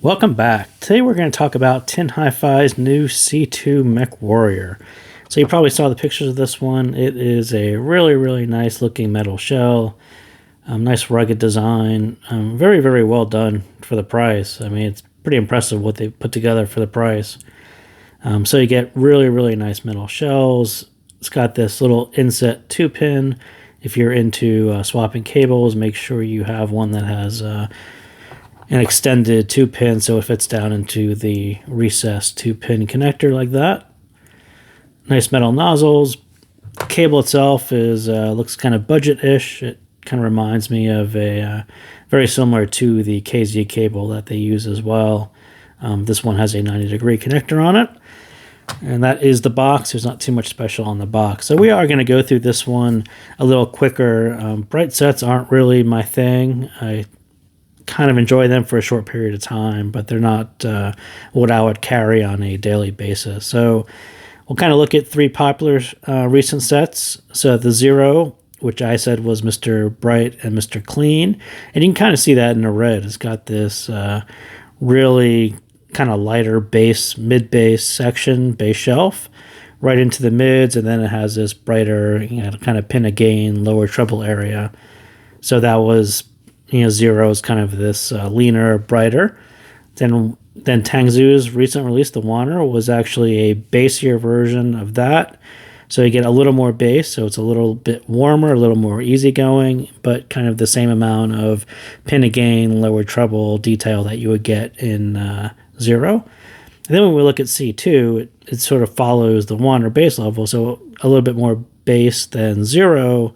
Welcome back. Today we're going to talk about TinHiFi's new C2 Mech Warrior. So you probably saw the pictures of this one. It is a really nice looking metal shell. Nice rugged design. Very well done for the price. I mean, it's pretty impressive what they put together for the price. So you get really nice metal shells. It's got this little inset 2-pin. If you're into swapping cables, make sure you have one that has an extended 2-pin so it fits down into the recessed 2-pin connector like that. Nice metal nozzles. The cable itself is looks kind of budget-ish. It kind of reminds me of a very similar to the KZ cable that they use as well. This one has a 90-degree connector on it. And that is the box. There's not too much special on the box. So we are going to go through this one a little quicker. Bright sets aren't really my thing. I kind of enjoy them for a short period of time, but they're not what I would carry on a daily basis. So we'll kind of look at three popular recent sets. So the Zero, which I said was Mr. Bright and Mr. Clean, and you can kind of see that in the red. It's got this really kind of lighter bass, mid-bass section, bass shelf, right into the mids, and then it has this brighter, kind of pin a gain, lower treble area. So that was, Zero is kind of this leaner, brighter. Then Tangzoo's recent release, the Wanner, was actually a bassier version of that. So you get a little more bass, so it's a little bit warmer, a little more easygoing, but kind of the same amount of pin a gain, lower treble detail that you would get in Zero. And then when we look at C2, it sort of follows the Wanner bass level, so a little bit more bass than Zero,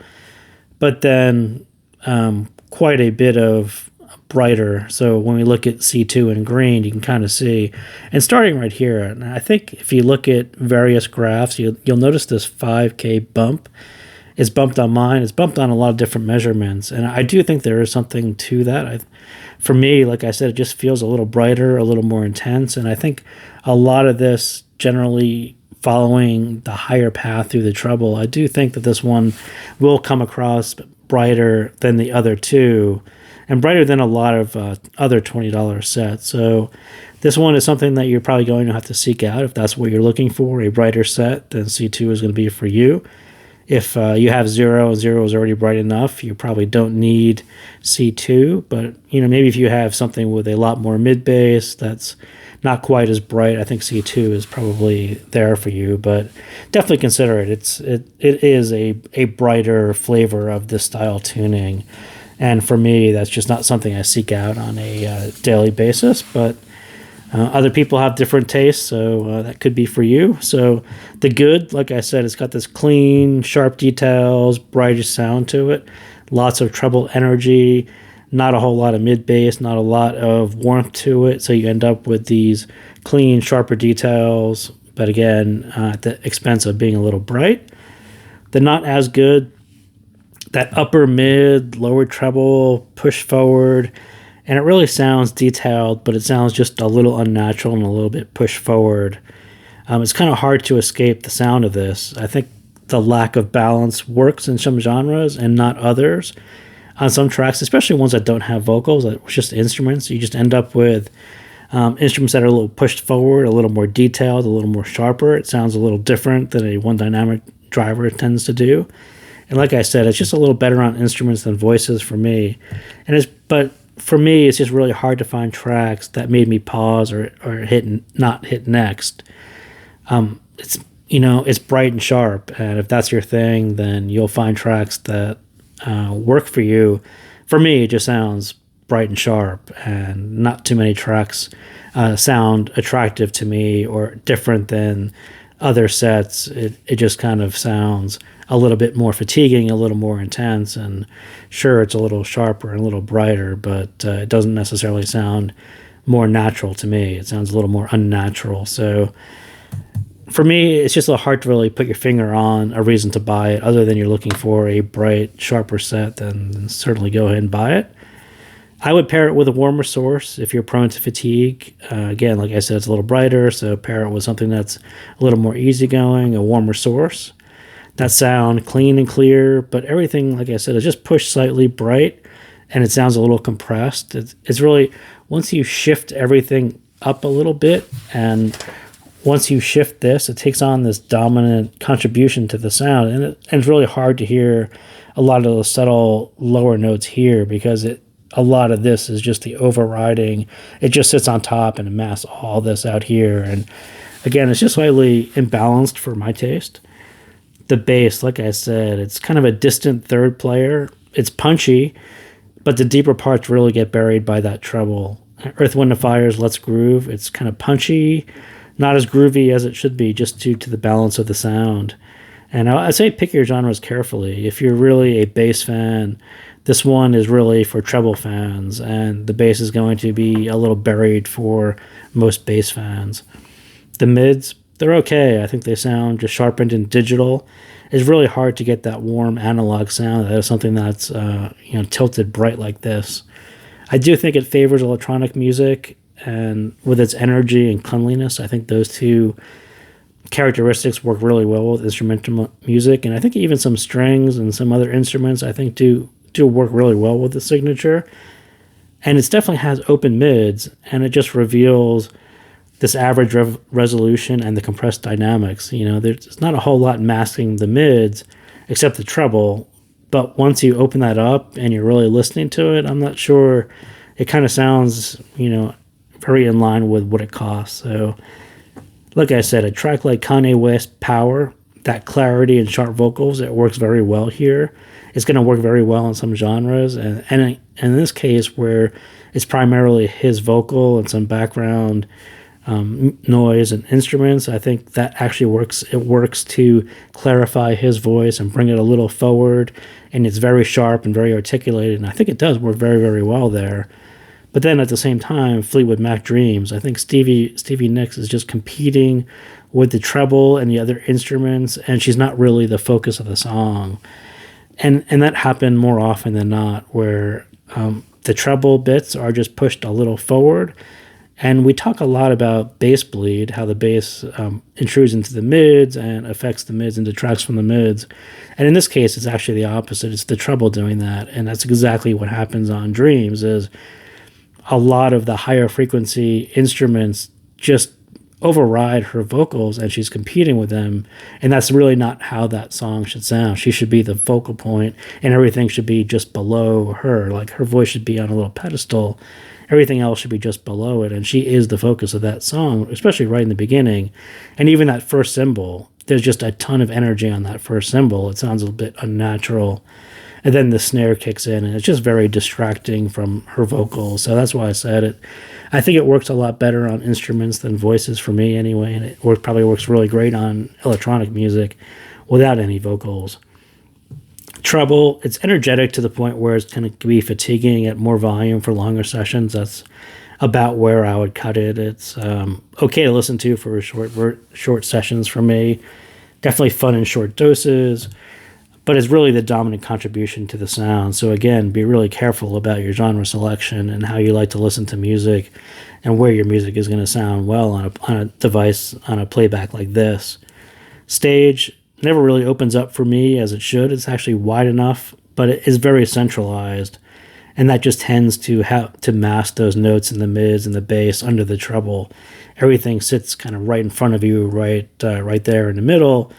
but then quite a bit of brighter. So when we look at C2 in green, you can kind of see, and starting right here, and I think if you look at various graphs, you'll notice this 5K bump is bumped on mine. It's bumped on a lot of different measurements, and I do think there is something to that. For me, like I said, it just feels a little brighter, a little more intense, and I think a lot of this generally following the higher path through the treble. I do think that this one will come across brighter than the other two, and brighter than a lot of other $20 sets. So this one is something that you're probably going to have to seek out if that's what you're looking for, a brighter set. Then C2 is going to be for you. If you have Zero and Zero is already bright enough, you probably don't need C2. But maybe if you have something with a lot more mid bass that's not quite as bright, I think C2 is probably there for you. But definitely consider it. It is a brighter flavor of this style tuning. And for me, that's just not something I seek out on a daily basis. But other people have different tastes, so that could be for you. So the good, like I said, it's got this clean, sharp details, brightest sound to it, lots of treble energy, not a whole lot of mid bass, not a lot of warmth to it. So you end up with these clean, sharper details, but again, at the expense of being a little bright. The not as good, that upper mid, lower treble, push forward, and it really sounds detailed, but it sounds just a little unnatural and a little bit pushed forward. It's kind of hard to escape the sound of this. I think the lack of balance works in some genres and not others. On some tracks, especially ones that don't have vocals, that are just instruments, you just end up with instruments that are a little pushed forward, a little more detailed, a little more sharper. It sounds a little different than a one dynamic driver tends to do. And like I said, it's just a little better on instruments than voices for me. But for me, it's just really hard to find tracks that made me pause or not hit next. It's bright and sharp, and if that's your thing, then you'll find tracks that work for you. For me, it just sounds bright and sharp, and not too many tracks sound attractive to me or different than other sets. It just kind of sounds a little bit more fatiguing, a little more intense, and sure, it's a little sharper and a little brighter, but it doesn't necessarily sound more natural to me. It sounds a little more unnatural. So for me, it's just a little hard to really put your finger on a reason to buy it. Other than you're looking for a bright, sharper set, then certainly go ahead and buy it. I would pair it with a warmer source if you're prone to fatigue. Again, like I said, it's a little brighter, so pair it with something that's a little more easygoing, a warmer source. That sound clean and clear, but everything, like I said, is just pushed slightly bright, and it sounds a little compressed. It's really, once you shift everything up a little bit, and once you shift this, it takes on this dominant contribution to the sound, and it's really hard to hear a lot of those subtle lower notes here, because a lot of this is just the overriding. It just sits on top and masks all this out here, and again, it's just slightly imbalanced for my taste. The bass, like I said, it's kind of a distant third player. It's punchy, but the deeper parts really get buried by that treble. Earth, Wind & Fire's Let's Groove, it's kind of punchy, not as groovy as it should be, just due to the balance of the sound. And I say pick your genres carefully. If you're really a bass fan, this one is really for treble fans, and the bass is going to be a little buried for most bass fans. The mids, they're okay. I think they sound just sharpened and digital. It's really hard to get that warm analog sound. That is something that's tilted bright like this. I do think it favors electronic music, and with its energy and cleanliness, I think those two characteristics work really well with instrumental music. And I think even some strings and some other instruments, I think do work really well with the signature. And it definitely has open mids, and it just reveals this average resolution and the compressed dynamics. There's not a whole lot masking the mids except the treble, but once you open that up and you're really listening to it, I'm not sure. It kind of sounds, very in line with what it costs. So, like I said, a track like Kanye West Power, that clarity and sharp vocals, it works very well here. It's going to work very well in some genres, and in this case, where it's primarily his vocal and some background noise and instruments, I think that actually works. It works to clarify his voice and bring it a little forward, and it's very sharp and very articulated, and I think it does work very, very well there. But then at the same time, Fleetwood Mac Dreams, I think Stevie Nicks is just competing with the treble and the other instruments, and she's not really the focus of the song. And that happened more often than not, where the treble bits are just pushed a little forward. And we talk a lot about bass bleed, how the bass intrudes into the mids and affects the mids and detracts from the mids. And in this case, it's actually the opposite. It's the treble doing that. And that's exactly what happens on Dreams, is a lot of the higher frequency instruments just override her vocals, and she's competing with them. And that's really not how that song should sound. She should be the focal point, and everything should be just below her. Like, her voice should be on a little pedestal. Everything else should be just below it, and she is the focus of that song, especially right in the beginning. And even that first cymbal, there's just a ton of energy on that first cymbal. It sounds a bit unnatural. And then the snare kicks in, and it's just very distracting from her vocals. So that's why I said it. I think it works a lot better on instruments than voices for me anyway, and it probably works really great on electronic music without any vocals. Treble, it's energetic to the point where it's going to be fatiguing at more volume for longer sessions. That's about where I would cut it. It's okay to listen to for short sessions for me. Definitely fun in short doses, but it's really the dominant contribution to the sound. So again, be really careful about your genre selection and how you like to listen to music, and where your music is going to sound well on a device, on a playback like this. Stage never really opens up for me as it should. It's actually wide enough, but it is very centralized, and that just tends to have to mask those notes in the mids and the bass under the treble. Everything sits kind of right in front of you, right there in the middle,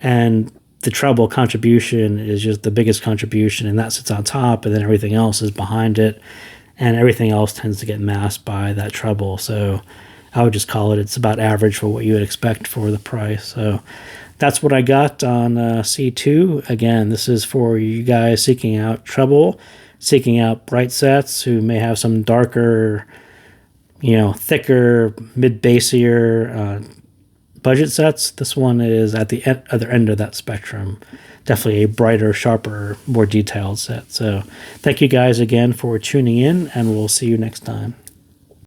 and the treble contribution is just the biggest contribution, and that sits on top, and then everything else is behind it, and everything else tends to get masked by that treble. So I would just call it's about average for what you would expect for the price. So that's what I got on C2. Again, this is for you guys seeking out treble, seeking out bright sets who may have some darker, thicker, mid-bassier budget sets. This one is at the other end of that spectrum. Definitely a brighter, sharper, more detailed set. So thank you guys again for tuning in, and we'll see you next time.